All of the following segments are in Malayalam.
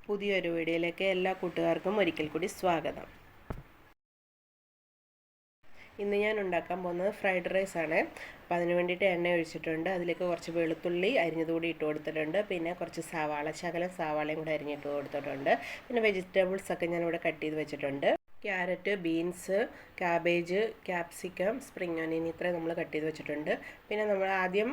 പുതിയൊരു വീഡിയോയിലേക്ക് എല്ലാ കൂട്ടുകാർക്കും ഒരിക്കൽ കൂടി സ്വാഗതം. ഇന്ന് ഞാൻ ഉണ്ടാക്കാൻ പോകുന്നത് ഫ്രൈഡ് റൈസ് ആണ്. അപ്പോൾ അതിന് വേണ്ടിയിട്ട് എണ്ണ ഒഴിച്ചിട്ടുണ്ട്. അതിലേക്ക് കുറച്ച് വെളുത്തുള്ളി അരിഞ്ഞതുകൂടി ഇട്ട് കൊടുത്തിട്ടുണ്ട്. പിന്നെ കുറച്ച് ശകലം സവാളയും കൂടെ അരിഞ്ഞിട്ട് കൊടുത്തിട്ടുണ്ട്. പിന്നെ വെജിറ്റബിൾസൊക്കെ ഞാനിവിടെ കട്ട് ചെയ്ത് വെച്ചിട്ടുണ്ട്. Carrot, beans, cabbage, capsicum, spring onion ഇത്രയും നമ്മൾ കട്ട് ചെയ്ത് വെച്ചിട്ടുണ്ട്. പിന്നെ നമ്മൾ ആദ്യം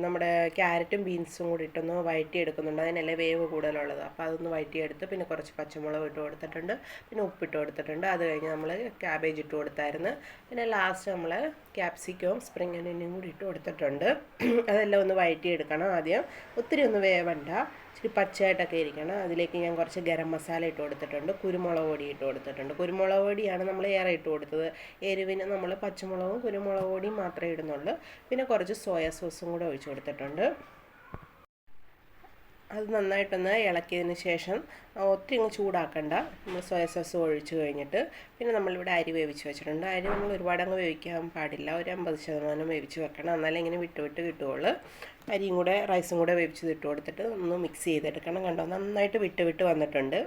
നമ്മുടെ ക്യാരറ്റും ബീൻസും കൂടി ഇട്ടൊന്ന് വഴറ്റിയെടുക്കുന്നുണ്ട്. അതിനല്ലേ വേവ് കൂടുതലുള്ളത്. അപ്പോൾ അതൊന്ന് വഴറ്റിയെടുത്ത് പിന്നെ കുറച്ച് പച്ചമുളക് ഇട്ട് കൊടുത്തിട്ടുണ്ട്. പിന്നെ ഉപ്പിട്ട് കൊടുത്തിട്ടുണ്ട്. അത് കഴിഞ്ഞ് നമ്മൾ ക്യാബേജ് ഇട്ട് കൊടുത്തായിരുന്നു. പിന്നെ ലാസ്റ്റ് നമ്മൾ ക്യാപ്സിക്കവും സ്പ്രിംഗ് ഓനിയനും കൂടി ഇട്ട് കൊടുത്തിട്ടുണ്ട്. അതെല്ലാം ഒന്ന് വഴറ്റിയെടുക്കണം. ആദ്യം ഒത്തിരി ഒന്ന് വേവണ്ട, ഇച്ചിരി പച്ചയായിട്ടൊക്കെ ഇരിക്കണം. അതിലേക്ക് ഞാൻ കുറച്ച് ഗരം മസാല ഇട്ട് കൊടുത്തിട്ടുണ്ട്. കുരുമുളക് പൊടി ഇട്ട് കൊടുത്തിട്ടുണ്ട്. കുരുമുളക് പൊടിയാണ് നമ്മൾ ഏറെ ഇട്ട് കൊടുത്തത്. എരിവിന് നമ്മൾ പച്ചമുളകും കുരുമുളക് പൊടിയും മാത്രമേ ഇടുന്നുള്ളൂ. പിന്നെ കുറച്ച് സോയാ സോസും കൂടെ ഒഴിച്ച് കൊടുത്തിട്ടുണ്ട്. അത് നന്നായിട്ടൊന്ന് ഇളക്കിയതിന് ശേഷം ഒത്തിരി അങ്ങ് ചൂടാക്കണ്ട. നമ്മൾ സോയ സോസ് ഒഴിച്ച് കഴിഞ്ഞിട്ട് പിന്നെ നമ്മളിവിടെ അരി വേവിച്ച് വെച്ചിട്ടുണ്ട്. അരി നമ്മൾ ഒരുപാട് അങ്ങ് വേവിക്കാൻ പാടില്ല, ഒരു 50% വേവിച്ച് വെക്കണം. എന്നാലേ ഇങ്ങനെ വിട്ട് കിട്ടുകയുള്ളൂ. അരിയും കൂടെ റൈസും കൂടെ വേവിച്ചത് ഇട്ട് കൊടുത്തിട്ട് ഒന്ന് മിക്സ് ചെയ്തെടുക്കണം. കണ്ടോ, നന്നായിട്ട് വിട്ട് വന്നിട്ടുണ്ട്.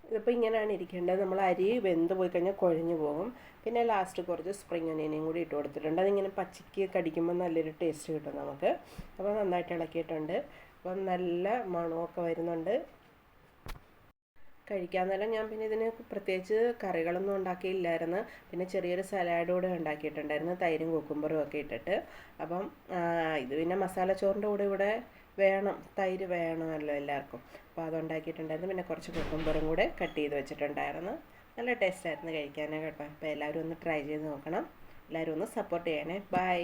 ഇതിപ്പോൾ ഇങ്ങനെയാണ് ഇരിക്കേണ്ടത്. നമ്മൾ അരി വെന്ത് പോയി കഴിഞ്ഞാൽ കുഴഞ്ഞു പോകും. പിന്നെ ലാസ്റ്റ് കുറച്ച് സ്പ്രിംഗ് ഒനിയനും കൂടി ഇട്ട് കൊടുത്തിട്ടുണ്ട്. അതിങ്ങനെ പച്ചയ്ക്ക് കടിക്കുമ്പോൾ നല്ലൊരു ടേസ്റ്റ് കിട്ടും നമുക്ക്. അപ്പോൾ നന്നായിട്ട് ഇളക്കിയിട്ടുണ്ട്. അപ്പം നല്ല മണമൊക്കെ വരുന്നുണ്ട്. കഴിക്കാൻ നേരം ഞാൻ പിന്നെ ഇതിന് പ്രത്യേകിച്ച് കറികളൊന്നും ഉണ്ടാക്കിയില്ലായിരുന്നു. പിന്നെ ചെറിയൊരു സലാഡ് കൂടെ ഉണ്ടാക്കിയിട്ടുണ്ടായിരുന്നു, തൈരും കുക്കുംബറും ഒക്കെ ഇട്ടിട്ട്. അപ്പം ഇത് പിന്നെ മസാല ചോറിൻ്റെ കൂടെ ഇവിടെ വേണം, തൈര് വേണമല്ലോ എല്ലാവർക്കും. അപ്പോൾ അതുണ്ടാക്കിയിട്ടുണ്ടായിരുന്നു. പിന്നെ കുറച്ച് കുക്കുംബറും കൂടെ കട്ട് ചെയ്ത് വെച്ചിട്ടുണ്ടായിരുന്നു. നല്ല ടേസ്റ്റായിരുന്നു കഴിക്കാനൊക്കെ കേട്ടോ. അപ്പോൾ എല്ലാവരും ഒന്ന് ട്രൈ ചെയ്ത് നോക്കണം. എല്ലാവരും ഒന്ന് സപ്പോർട്ട് ചെയ്യണേ. ബൈ.